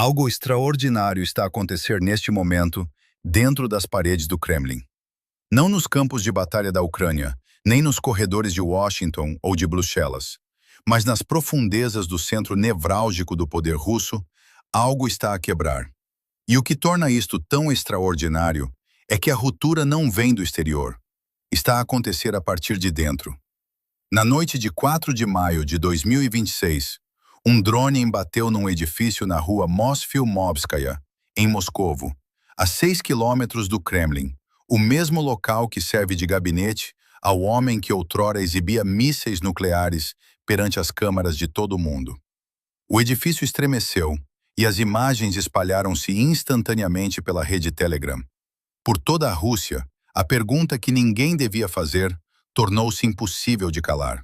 Algo extraordinário está a acontecer neste momento dentro das paredes do Kremlin. Não nos campos de batalha da Ucrânia, nem nos corredores de Washington ou de Bruxelas, mas nas profundezas do centro nevrálgico do poder russo, algo está a quebrar. E o que torna isto tão extraordinário é que a ruptura não vem do exterior. Está a acontecer a partir de dentro. Na noite de 4 de maio de 2026, um drone embateu num edifício na rua Mosfilmovskaya, em Moscovo, a 6 quilômetros do Kremlin, o mesmo local que serve de gabinete ao homem que outrora exibia mísseis nucleares perante as câmaras de todo o mundo. O edifício estremeceu e as imagens espalharam-se instantaneamente pela rede Telegram. Por toda a Rússia, a pergunta que ninguém devia fazer tornou-se impossível de calar.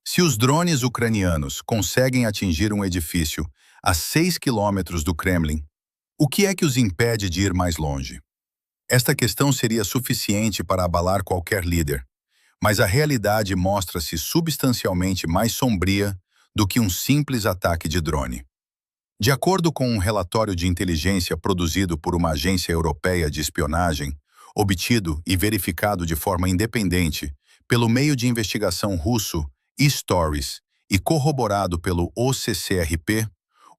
Se os drones ucranianos conseguem atingir um edifício a 6 quilômetros do Kremlin, o que é que os impede de ir mais longe? Esta questão seria suficiente para abalar qualquer líder, mas a realidade mostra-se substancialmente mais sombria do que um simples ataque de drone. De acordo com um relatório de inteligência produzido por uma agência europeia de espionagem, obtido e verificado de forma independente pelo meio de investigação russo e-Stories e corroborado pelo OCCRP,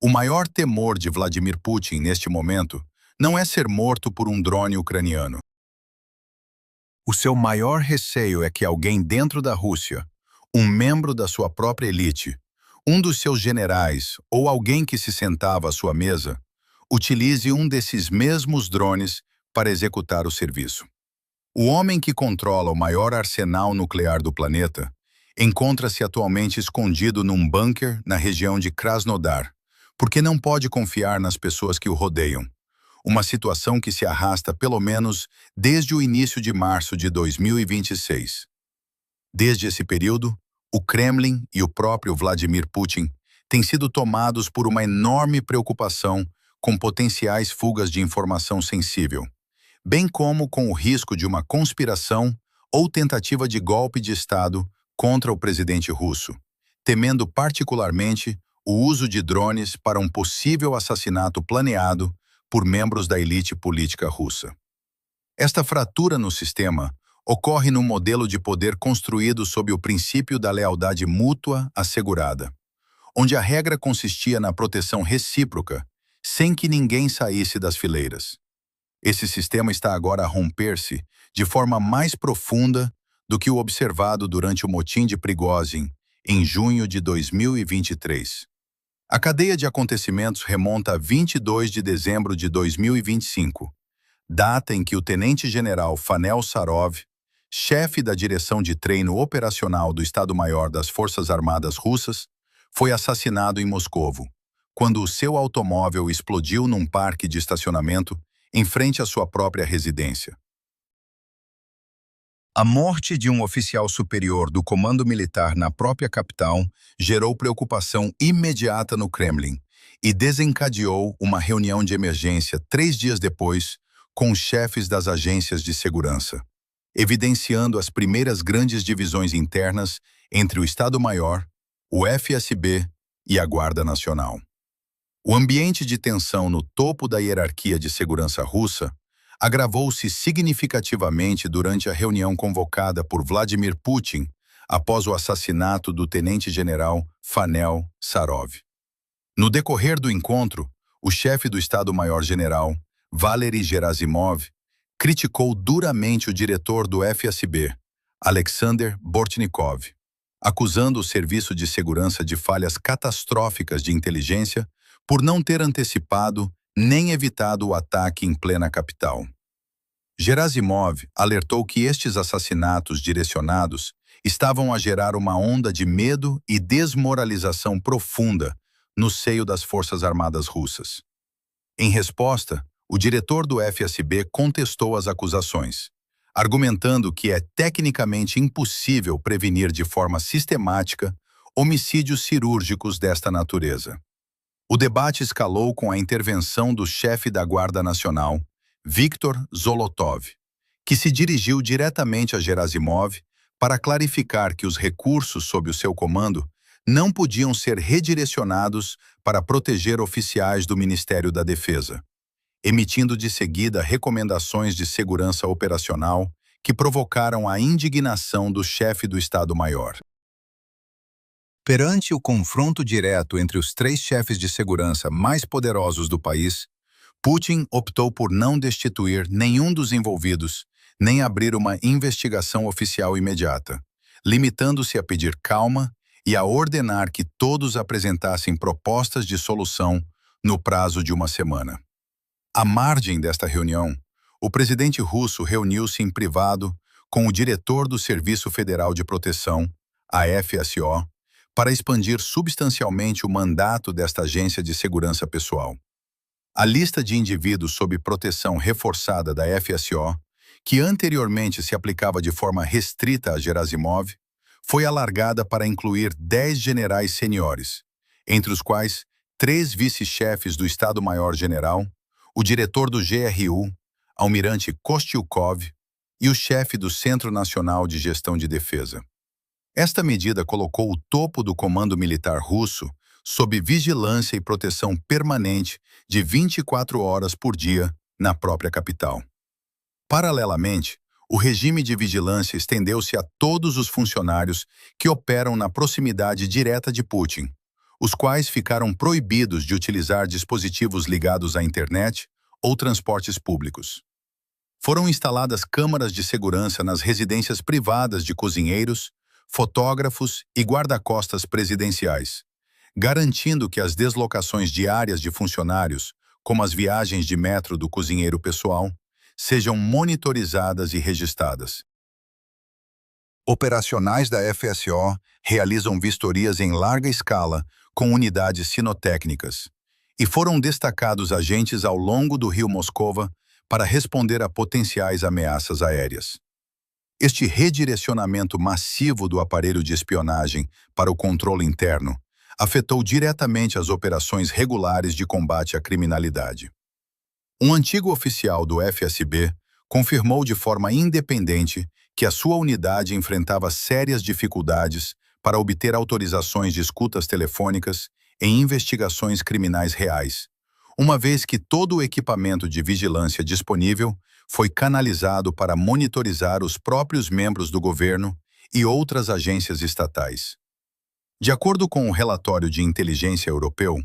o maior temor de Vladimir Putin neste momento não é ser morto por um drone ucraniano. O seu maior receio é que alguém dentro da Rússia, um membro da sua própria elite, um dos seus generais ou alguém que se sentava à sua mesa, utilize um desses mesmos drones para executar o serviço. O homem que controla o maior arsenal nuclear do planeta encontra-se atualmente escondido num bunker na região de Krasnodar, porque não pode confiar nas pessoas que o rodeiam. Uma situação que se arrasta pelo menos desde o início de março de 2026. Desde esse período, o Kremlin e o próprio Vladimir Putin têm sido tomados por uma enorme preocupação com potenciais fugas de informação sensível, bem como com o risco de uma conspiração ou tentativa de golpe de Estado contra o presidente russo, temendo particularmente o uso de drones para um possível assassinato planeado por membros da elite política russa. Esta fratura no sistema ocorre no modelo de poder construído sob o princípio da lealdade mútua assegurada, onde a regra consistia na proteção recíproca, sem que ninguém saísse das fileiras. Esse sistema está agora a romper-se de forma mais profunda do que o observado durante o motim de Prigozhin, em junho de 2023. A cadeia de acontecimentos remonta a 22 de dezembro de 2025, data em que o tenente-general Fanel Sarov, chefe da direção de treino operacional do Estado-Maior das Forças Armadas Russas, foi assassinado em Moscovo, quando o seu automóvel explodiu num parque de estacionamento em frente à sua própria residência. A morte de um oficial superior do comando militar na própria capital gerou preocupação imediata no Kremlin e desencadeou uma reunião de emergência 3 dias depois com os chefes das agências de segurança, evidenciando as primeiras grandes divisões internas entre o Estado-Maior, o FSB e a Guarda Nacional. O ambiente de tensão no topo da hierarquia de segurança russa agravou-se significativamente durante a reunião convocada por Vladimir Putin após o assassinato do tenente-general Fanel Sarov. No decorrer do encontro, o chefe do Estado-Maior-General, Valery Gerasimov, criticou duramente o diretor do FSB, Alexander Bortnikov, acusando o Serviço de Segurança de falhas catastróficas de inteligência por não ter antecipado nem evitado o ataque em plena capital. Gerasimov alertou que estes assassinatos direcionados estavam a gerar uma onda de medo e desmoralização profunda no seio das Forças Armadas russas. Em resposta, o diretor do FSB contestou as acusações, argumentando que é tecnicamente impossível prevenir de forma sistemática homicídios cirúrgicos desta natureza. O debate escalou com a intervenção do chefe da Guarda Nacional, Viktor Zolotov, que se dirigiu diretamente a Gerasimov para clarificar que os recursos sob o seu comando não podiam ser redirecionados para proteger oficiais do Ministério da Defesa, emitindo de seguida recomendações de segurança operacional que provocaram a indignação do chefe do Estado-Maior. Perante o confronto direto entre os três chefes de segurança mais poderosos do país, Putin optou por não destituir nenhum dos envolvidos, nem abrir uma investigação oficial imediata, limitando-se a pedir calma e a ordenar que todos apresentassem propostas de solução no prazo de uma semana. À margem desta reunião, o presidente russo reuniu-se em privado com o diretor do Serviço Federal de Proteção, a FSO, para expandir substancialmente o mandato desta agência de segurança pessoal. A lista de indivíduos sob proteção reforçada da FSO, que anteriormente se aplicava de forma restrita a Gerasimov, foi alargada para incluir 10 generais seniores, entre os quais 3 vice-chefes do Estado-Maior-General, o diretor do GRU, almirante Kostyukov, e o chefe do Centro Nacional de Gestão de Defesa. Esta medida colocou o topo do comando militar russo sob vigilância e proteção permanente de 24 horas por dia na própria capital. Paralelamente, o regime de vigilância estendeu-se a todos os funcionários que operam na proximidade direta de Putin, os quais ficaram proibidos de utilizar dispositivos ligados à internet ou transportes públicos. Foram instaladas câmaras de segurança nas residências privadas de cozinheiros, fotógrafos e guarda-costas presidenciais, garantindo que as deslocações diárias de funcionários, como as viagens de metro do cozinheiro pessoal, sejam monitorizadas e registradas. Operacionais da FSO realizam vistorias em larga escala com unidades sinotécnicas, e foram destacados agentes ao longo do rio Moscova para responder a potenciais ameaças aéreas. Este redirecionamento massivo do aparelho de espionagem para o controle interno afetou diretamente as operações regulares de combate à criminalidade. Um antigo oficial do FSB confirmou de forma independente que a sua unidade enfrentava sérias dificuldades para obter autorizações de escutas telefônicas em investigações criminais reais, uma vez que todo o equipamento de vigilância disponível foi canalizado para monitorizar os próprios membros do governo e outras agências estatais. De acordo com o relatório de inteligência europeu,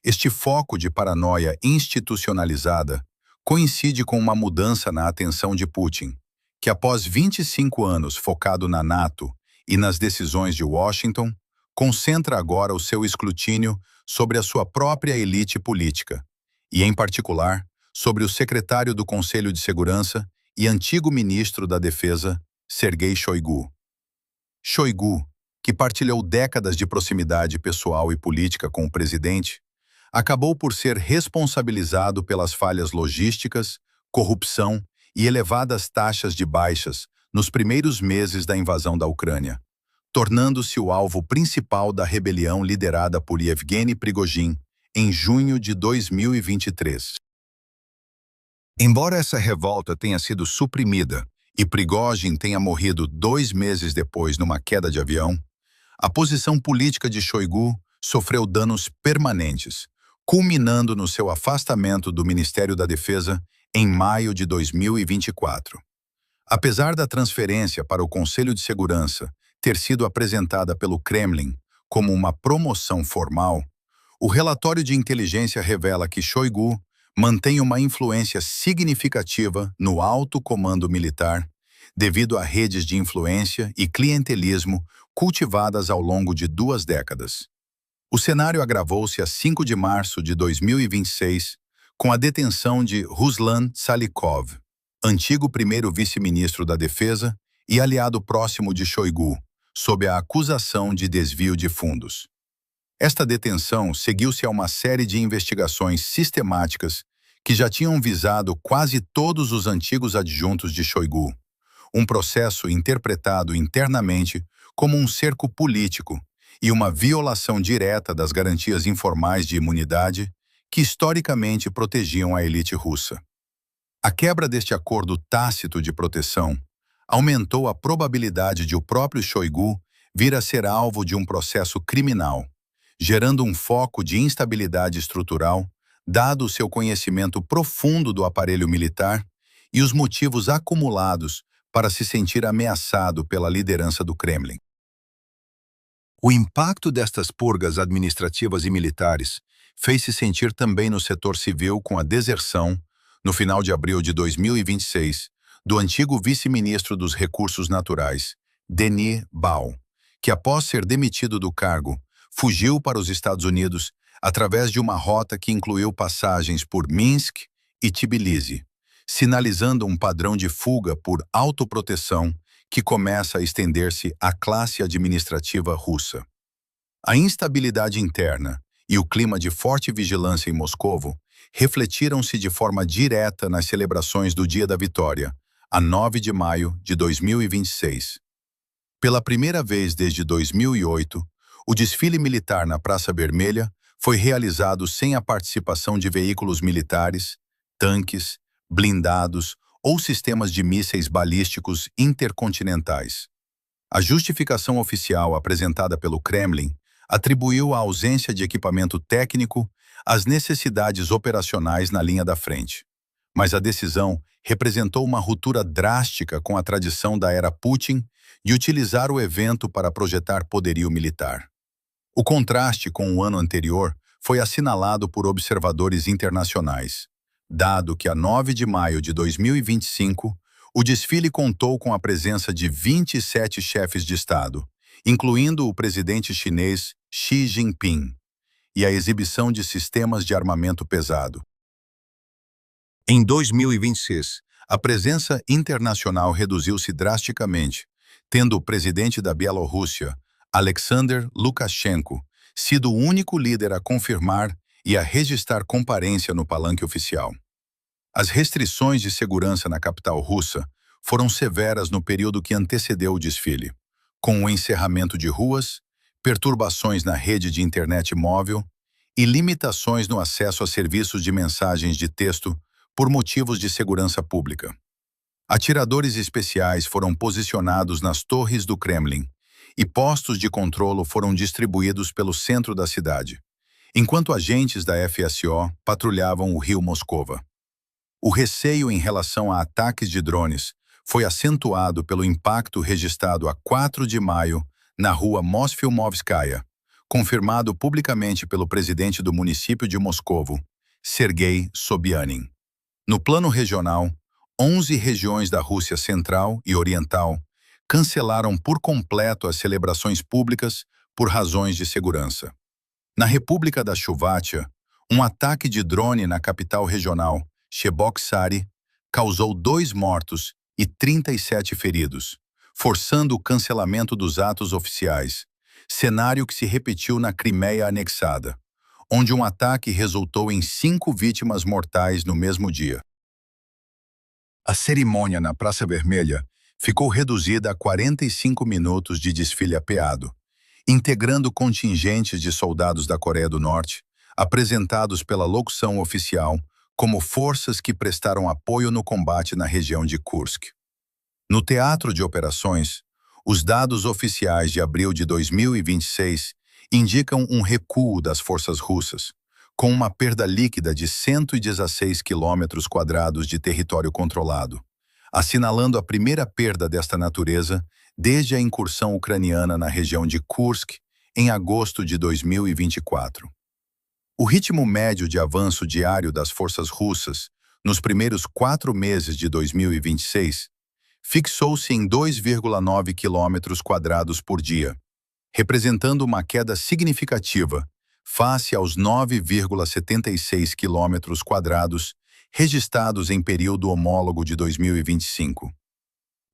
este foco de paranoia institucionalizada coincide com uma mudança na atenção de Putin, que após 25 anos focado na NATO e nas decisões de Washington, concentra agora o seu escrutínio sobre a sua própria elite política, e em particular sobre o secretário do Conselho de Segurança e antigo ministro da Defesa, Sergei Shoigu. Shoigu, que partilhou décadas de proximidade pessoal e política com o presidente, acabou por ser responsabilizado pelas falhas logísticas, corrupção e elevadas taxas de baixas nos primeiros meses da invasão da Ucrânia, tornando-se o alvo principal da rebelião liderada por Yevgeny Prigozhin em junho de 2023. Embora essa revolta tenha sido suprimida e Prigozhin tenha morrido 2 meses depois numa queda de avião, a posição política de Shoigu sofreu danos permanentes, culminando no seu afastamento do Ministério da Defesa em maio de 2024. Apesar da transferência para o Conselho de Segurança ter sido apresentada pelo Kremlin como uma promoção formal, o relatório de inteligência revela que Shoigu mantém uma influência significativa no alto comando militar devido a redes de influência e clientelismo cultivadas ao longo de 2 décadas. O cenário agravou-se a 5 de março de 2026 com a detenção de Ruslan Salykov, antigo primeiro vice-ministro da Defesa e aliado próximo de Shoigu, sob a acusação de desvio de fundos. Esta detenção seguiu-se a uma série de investigações sistemáticas que já tinham visado quase todos os antigos adjuntos de Shoigu, um processo interpretado internamente como um cerco político e uma violação direta das garantias informais de imunidade que historicamente protegiam a elite russa. A quebra deste acordo tácito de proteção aumentou a probabilidade de o próprio Shoigu vir a ser alvo de um processo criminal, gerando um foco de instabilidade estrutural, dado o seu conhecimento profundo do aparelho militar e os motivos acumulados para se sentir ameaçado pela liderança do Kremlin. O impacto destas purgas administrativas e militares fez-se sentir também no setor civil com a deserção, no final de abril de 2026, do antigo vice-ministro dos Recursos Naturais, Denis Bau, que após ser demitido do cargo, fugiu para os Estados Unidos através de uma rota que incluiu passagens por Minsk e Tbilisi, sinalizando um padrão de fuga por autoproteção que começa a estender-se à classe administrativa russa. A instabilidade interna e o clima de forte vigilância em Moscovo refletiram-se de forma direta nas celebrações do Dia da Vitória, a 9 de maio de 2026. Pela primeira vez desde 2008, o desfile militar na Praça Vermelha foi realizado sem a participação de veículos militares, tanques, blindados ou sistemas de mísseis balísticos intercontinentais. A justificação oficial apresentada pelo Kremlin atribuiu a ausência de equipamento técnico às necessidades operacionais na linha da frente. Mas a decisão representou uma ruptura drástica com a tradição da era Putin de utilizar o evento para projetar poderio militar. O contraste com o ano anterior foi assinalado por observadores internacionais, dado que a 9 de maio de 2025, o desfile contou com a presença de 27 chefes de Estado, incluindo o presidente chinês Xi Jinping, e a exibição de sistemas de armamento pesado. Em 2026, a presença internacional reduziu-se drasticamente, tendo o presidente da Bielorrússia, Alexander Lukashenko, sido o único líder a confirmar e a registrar comparência no palanque oficial. As restrições de segurança na capital russa foram severas no período que antecedeu o desfile, com o encerramento de ruas, perturbações na rede de internet móvel e limitações no acesso a serviços de mensagens de texto por motivos de segurança pública. Atiradores especiais foram posicionados nas torres do Kremlin e postos de controlo foram distribuídos pelo centro da cidade, enquanto agentes da FSO patrulhavam o rio Moscova. O receio em relação a ataques de drones foi acentuado pelo impacto registrado a 4 de maio na rua Mosfilmovskaya, confirmado publicamente pelo presidente do município de Moscovo, Sergei Sobyanin. No plano regional, 11 regiões da Rússia Central e Oriental cancelaram por completo as celebrações públicas por razões de segurança. Na República da Chuvatia, um ataque de drone na capital regional, Cheboksary, causou 2 mortos e 37 feridos, forçando o cancelamento dos atos oficiais, cenário que se repetiu na Crimeia anexada, onde um ataque resultou em 5 vítimas mortais no mesmo dia. A cerimônia na Praça Vermelha ficou reduzida a 45 minutos de desfile apeado, integrando contingentes de soldados da Coreia do Norte, apresentados pela locução oficial como forças que prestaram apoio no combate na região de Kursk. No teatro de operações, os dados oficiais de abril de 2026 indicam um recuo das forças russas, com uma perda líquida de 116 km² de território controlado, assinalando a primeira perda desta natureza desde a incursão ucraniana na região de Kursk em agosto de 2024. O ritmo médio de avanço diário das forças russas nos primeiros 4 meses de 2026 fixou-se em 2,9 km² por dia, representando uma queda significativa face aos 9,76 km² registrados em período homólogo de 2025.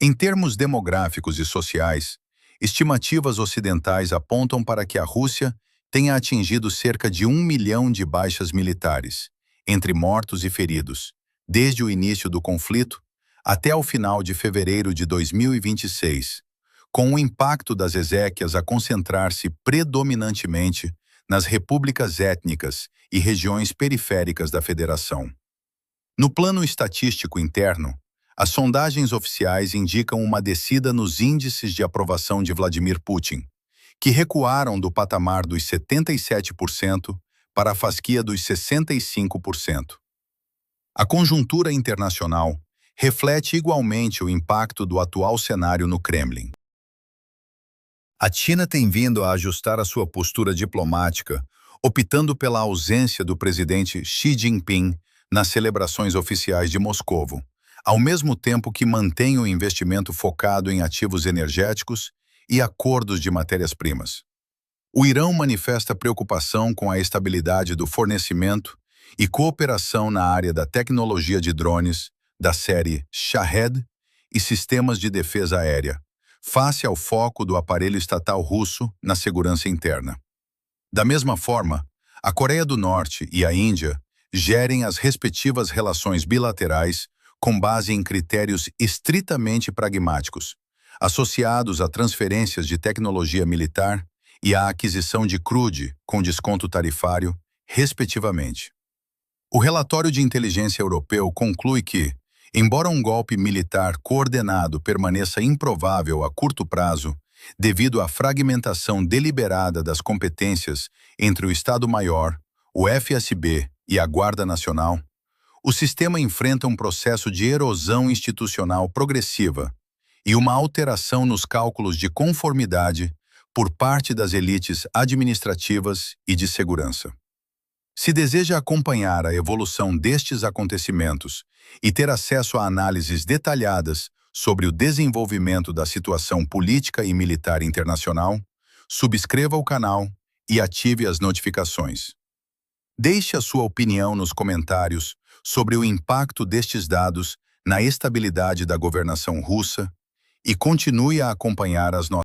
Em termos demográficos e sociais, estimativas ocidentais apontam para que a Rússia tenha atingido cerca de 1 milhão de baixas militares, entre mortos e feridos, desde o início do conflito até ao final de fevereiro de 2026, com o impacto das exéquias a concentrar-se predominantemente nas repúblicas étnicas e regiões periféricas da Federação. No plano estatístico interno, as sondagens oficiais indicam uma descida nos índices de aprovação de Vladimir Putin, que recuaram do patamar dos 77% para a fasquia dos 65%. A conjuntura internacional reflete igualmente o impacto do atual cenário no Kremlin. A China tem vindo a ajustar a sua postura diplomática, optando pela ausência do presidente Xi Jinping nas celebrações oficiais de Moscovo, ao mesmo tempo que mantém o investimento focado em ativos energéticos e acordos de matérias-primas. O Irão manifesta preocupação com a estabilidade do fornecimento e cooperação na área da tecnologia de drones, da série Shahed e sistemas de defesa aérea, face ao foco do aparelho estatal russo na segurança interna. Da mesma forma, a Coreia do Norte e a Índia gerem as respectivas relações bilaterais com base em critérios estritamente pragmáticos, associados a transferências de tecnologia militar e à aquisição de crude com desconto tarifário, respectivamente. O relatório de inteligência europeu conclui que, embora um golpe militar coordenado permaneça improvável a curto prazo, devido à fragmentação deliberada das competências entre o Estado-Maior, o FSB e a Guarda Nacional, o sistema enfrenta um processo de erosão institucional progressiva e uma alteração nos cálculos de conformidade por parte das elites administrativas e de segurança. Se deseja acompanhar a evolução destes acontecimentos e ter acesso a análises detalhadas sobre o desenvolvimento da situação política e militar internacional, subscreva o canal e ative as notificações. Deixe a sua opinião nos comentários sobre o impacto destes dados na estabilidade da governação russa e continue a acompanhar as nossas